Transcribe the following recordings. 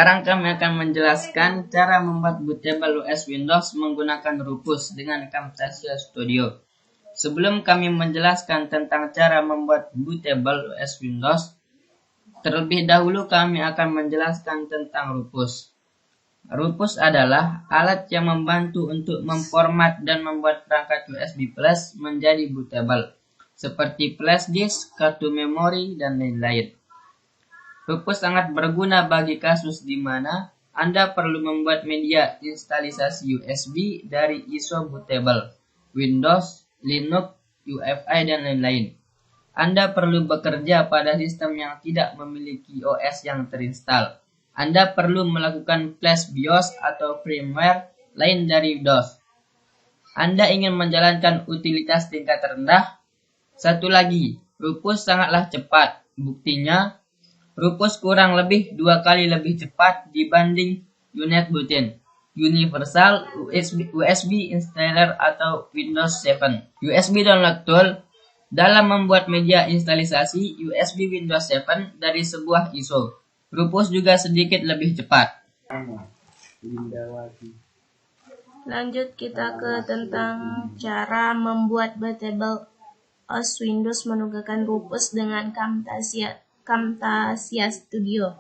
Sekarang kami akan menjelaskan cara membuat bootable OS Windows menggunakan Rufus dengan Camtasia Studio. Sebelum kami menjelaskan tentang cara membuat bootable OS Windows, terlebih dahulu kami akan menjelaskan tentang Rufus. Rufus adalah alat yang membantu untuk memformat dan membuat perangkat USB Flash menjadi bootable, seperti flash disk, kartu memori, dan lain-lain. Rufus sangat berguna bagi kasus di mana Anda perlu membuat media instalisasi USB dari ISO bootable, Windows, Linux, UEFI, dan lain-lain. Anda perlu bekerja pada sistem yang tidak memiliki OS yang terinstal. Anda perlu melakukan flash BIOS atau firmware lain dari DOS. Anda ingin menjalankan utilitas tingkat rendah. Satu lagi, Rufus sangatlah cepat. Buktinya, Rufus kurang lebih 2 kali lebih cepat dibanding UNetBootin, Universal USB Installer atau Windows 7. USB Download Tool dalam membuat media instalisasi USB Windows 7 dari sebuah ISO. Rufus juga sedikit lebih cepat. Lanjut kita ke tentang cara membuat bootable OS Windows menggunakan Rufus dengan Camtasia Studio.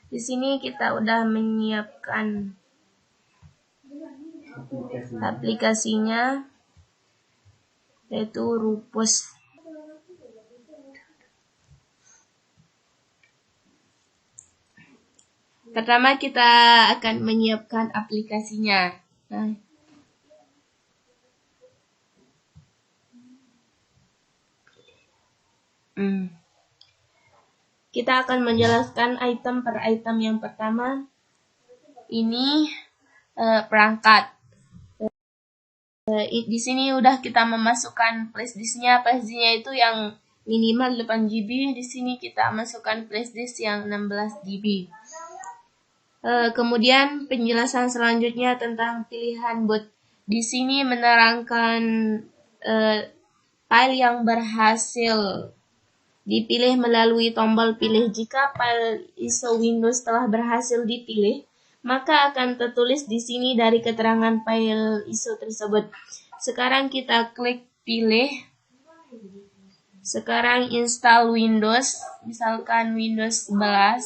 Di sini kita udah menyiapkan aplikasinya, yaitu Rufus. Pertama kita akan menyiapkan aplikasinya. Kita akan menjelaskan item per item. Yang pertama, ini perangkat. Di sini udah kita memasukkan flash disknya. Flash disknya itu yang minimal 8 GB. Di sini kita masukkan flash disk yang 16 GB. Kemudian penjelasan selanjutnya tentang pilihan boot. Di sini menerangkan file yang berhasil dipilih melalui tombol pilih. Jika file ISO Windows telah berhasil dipilih, maka akan tertulis di sini dari keterangan file ISO tersebut. Sekarang kita klik pilih. Sekarang install Windows, misalkan Windows 11.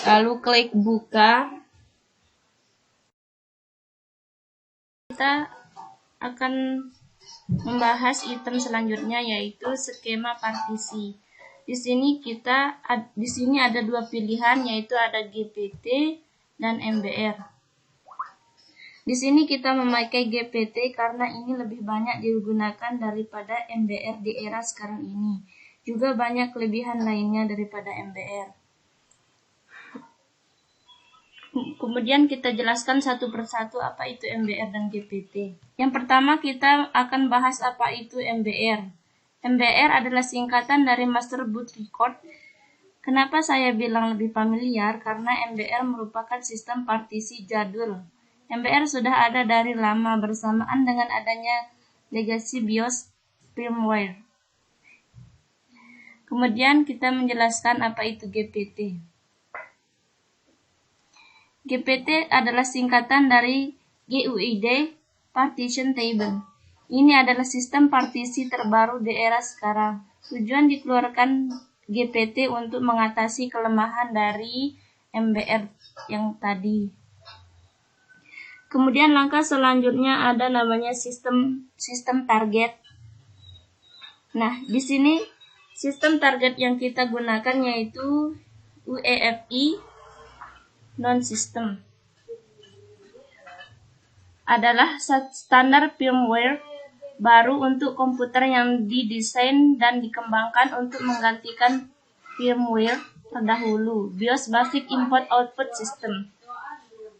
Lalu klik buka. Kita akan membahas item selanjutnya, yaitu skema partisi. Di sini ada dua pilihan, yaitu ada GPT dan MBR. Di sini kita memakai GPT karena ini lebih banyak digunakan daripada MBR di era sekarang ini. Juga banyak kelebihan lainnya daripada MBR. Kemudian kita jelaskan satu persatu apa itu MBR dan GPT. Yang pertama kita akan bahas apa itu MBR. MBR adalah singkatan dari Master Boot Record. Kenapa saya bilang lebih familiar? Karena MBR merupakan sistem partisi jadul. MBR sudah ada dari lama bersamaan dengan adanya legacy BIOS firmware. Kemudian kita menjelaskan apa itu GPT. GPT adalah singkatan dari GUID, Partition Table. Ini adalah sistem partisi terbaru di era sekarang. Tujuan dikeluarkan GPT untuk mengatasi kelemahan dari MBR yang tadi. Kemudian langkah selanjutnya ada namanya sistem target. Nah, di sini sistem target yang kita gunakan yaitu UEFI non-system. Adalah standar firmware baru untuk komputer yang didesain dan dikembangkan untuk menggantikan firmware terdahulu, BIOS Basic Input Output System.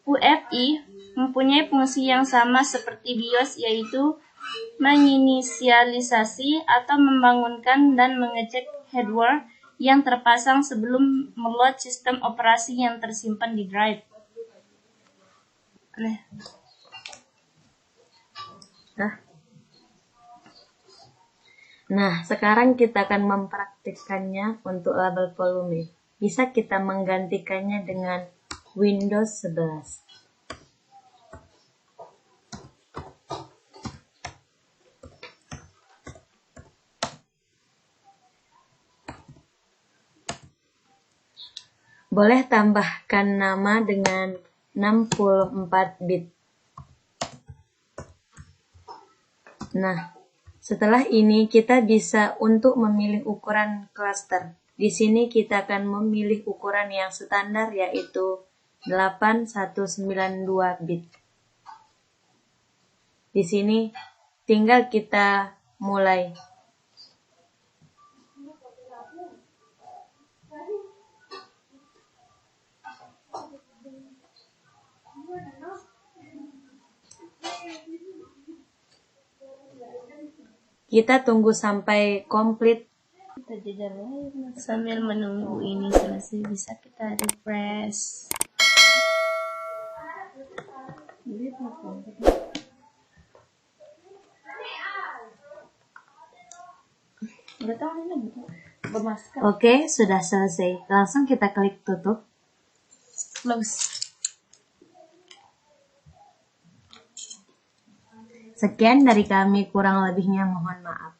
UEFI mempunyai fungsi yang sama seperti BIOS, yaitu menginisialisasi atau membangunkan dan mengecek hardware yang terpasang sebelum meload sistem operasi yang tersimpan di drive. Nah, sekarang kita akan mempraktikkannya untuk label volume. Bisa kita menggantikannya dengan Windows 11. Boleh tambahkan nama dengan 64 bit. Nah, setelah ini kita bisa untuk memilih ukuran klaster. Di sini kita akan memilih ukuran yang standar yaitu 8192 bit. Di sini tinggal kita mulai. Kita tunggu sampai komplit. Sambil menunggu ini selesai, bisa kita refresh. Oke, sudah selesai. Langsung kita klik tutup. Close. Sekian dari kami, kurang lebihnya mohon maaf.